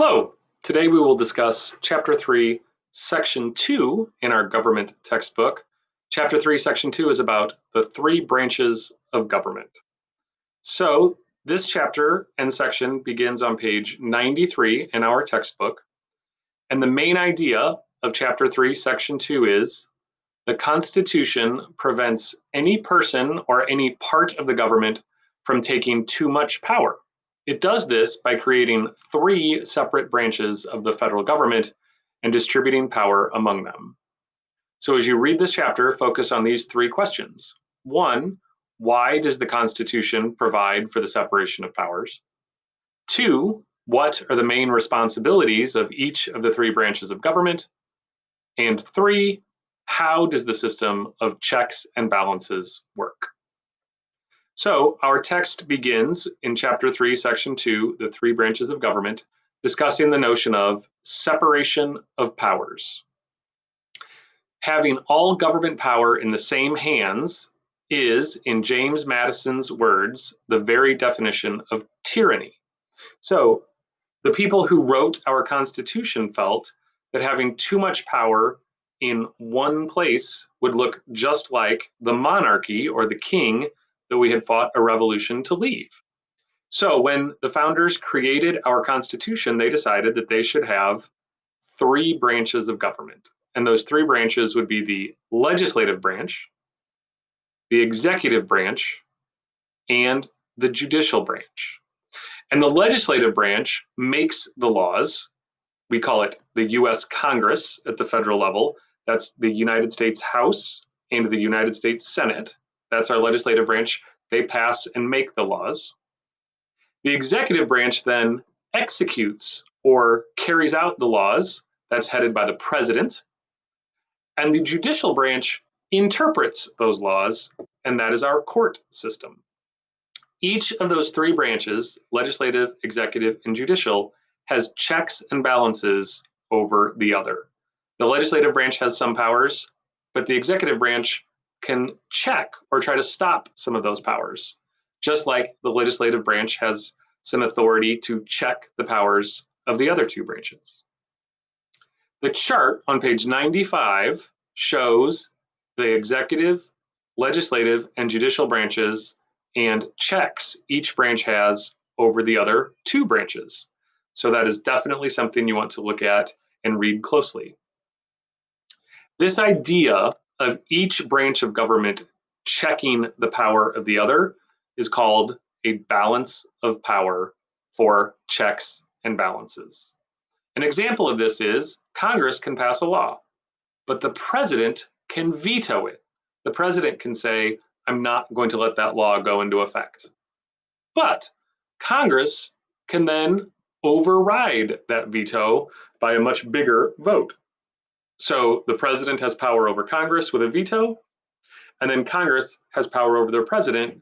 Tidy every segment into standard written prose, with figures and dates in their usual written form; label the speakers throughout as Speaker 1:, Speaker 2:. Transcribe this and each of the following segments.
Speaker 1: Hello! Today we will discuss Chapter 3, Section 2 in our government textbook. Chapter 3, Section 2 is about the three branches of government. So this chapter and section begins on page 93 in our textbook. And the main idea of Chapter 3, Section 2 is the Constitution prevents any person or any part of the government from taking too much power. It does this by creating three separate branches of the federal government and distributing power among them. So as you read this chapter, focus on these three questions. One, why does the Constitution provide for the separation of powers? Two, what are the main responsibilities of each of the three branches of government? And three, how does the system of checks and balances work? So our text begins in Chapter 3, Section 2, the three branches of government, discussing the notion of separation of powers. Having all government power in the same hands is, in James Madison's words, the very definition of tyranny. So the people who wrote our Constitution felt that having too much power in one place would look just like the monarchy or the king that we had fought a revolution to leave. So when the founders created our Constitution, they decided that they should have three branches of government. And those three branches would be the legislative branch, the executive branch, and the judicial branch. And the legislative branch makes the laws. We call it the US Congress at the federal level. That's the United States House and the United States Senate. That's our legislative branch. They pass and make the laws. The executive branch then executes or carries out the laws. That's headed by the president. And the judicial branch interprets those laws, and that is our court system. Each of those three branches, legislative, executive, and judicial, has checks and balances over the other. The legislative branch has some powers, but the executive branch can check or try to stop some of those powers, just like the legislative branch has some authority to check the powers of the other two branches. The chart on page 95 shows the executive, legislative, and judicial branches and checks each branch has over the other two branches. So that is definitely something you want to look at and read closely. This idea of each branch of government checking the power of the other is called a balance of power for checks and balances. An example of this is Congress can pass a law, but the president can veto it. The president can say, I'm not going to let that law go into effect. But Congress can then override that veto by a much bigger vote. So the president has power over Congress with a veto, and then Congress has power over their president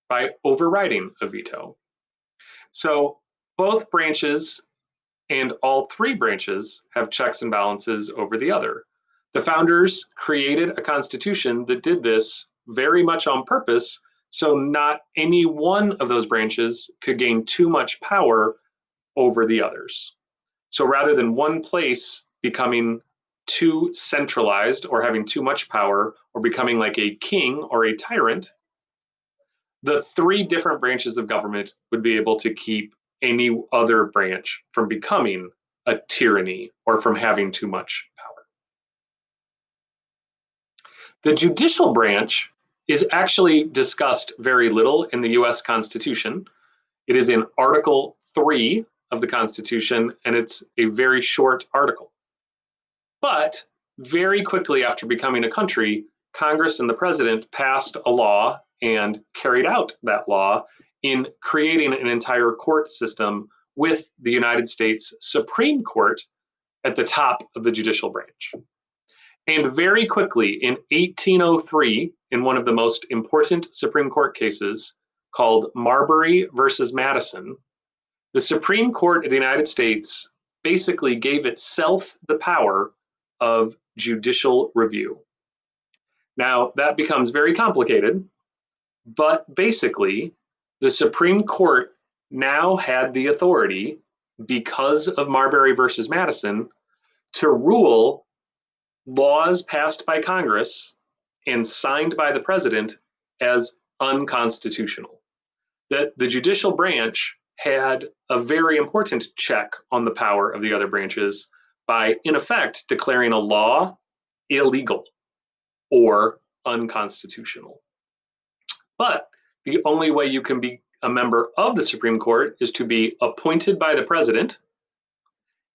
Speaker 1: by overriding a veto. So both branches and all three branches have checks and balances over the other. The founders created a constitution that did this very much on purpose, so not any one of those branches could gain too much power over the others. So rather than one place becoming too centralized or having too much power or becoming like a king or a tyrant, the three different branches of government would be able to keep any other branch from becoming a tyranny or from having too much power. The judicial branch is actually discussed very little in the US Constitution. It is in Article 3 of the Constitution, and it's a very short article. But very quickly after becoming a country, Congress and the president passed a law and carried out that law in creating an entire court system with the United States Supreme Court at the top of the judicial branch. And very quickly, in 1803, in one of the most important Supreme Court cases called Marbury versus Madison, the Supreme Court of the United States basically gave itself the power of judicial review. Now, that becomes very complicated, but basically, the Supreme Court now had the authority because of Marbury versus Madison, to rule laws passed by Congress and signed by the president as unconstitutional. That the judicial branch had a very important check on the power of the other branches by, in effect, declaring a law illegal or unconstitutional. But the only way you can be a member of the Supreme Court is to be appointed by the president,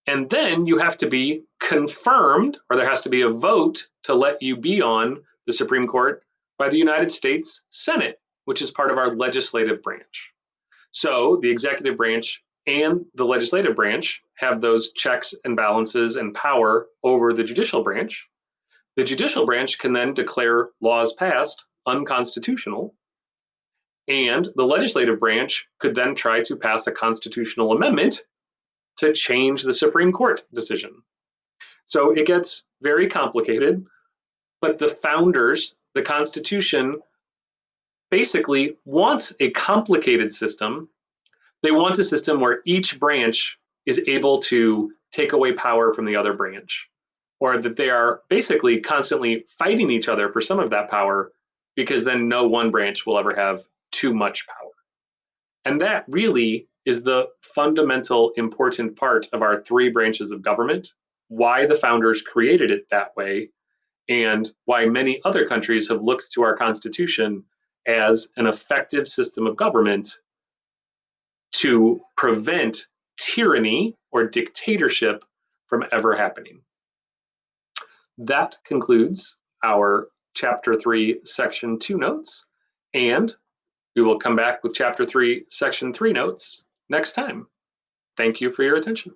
Speaker 1: and then you have to be confirmed, or there has to be a vote to let you be on the Supreme Court by the United States Senate, which is part of our legislative branch. So the executive branch and the legislative branch have those checks and balances and power over the judicial branch. The judicial branch can then declare laws passed unconstitutional, and the legislative branch could then try to pass a constitutional amendment to change the Supreme Court decision. So it gets very complicated, but the founders, the Constitution, basically wants a complicated system. They want a system where each branch is able to take away power from the other branch, or that they are basically constantly fighting each other for some of that power, because then no one branch will ever have too much power. And that really is the fundamental important part of our three branches of government, why the founders created it that way, and why many other countries have looked to our Constitution as an effective system of government to prevent tyranny or dictatorship from ever happening. That concludes our Chapter 3, Section 2 notes, and we will come back with Chapter 3, Section 3 notes next time. Thank you for your attention.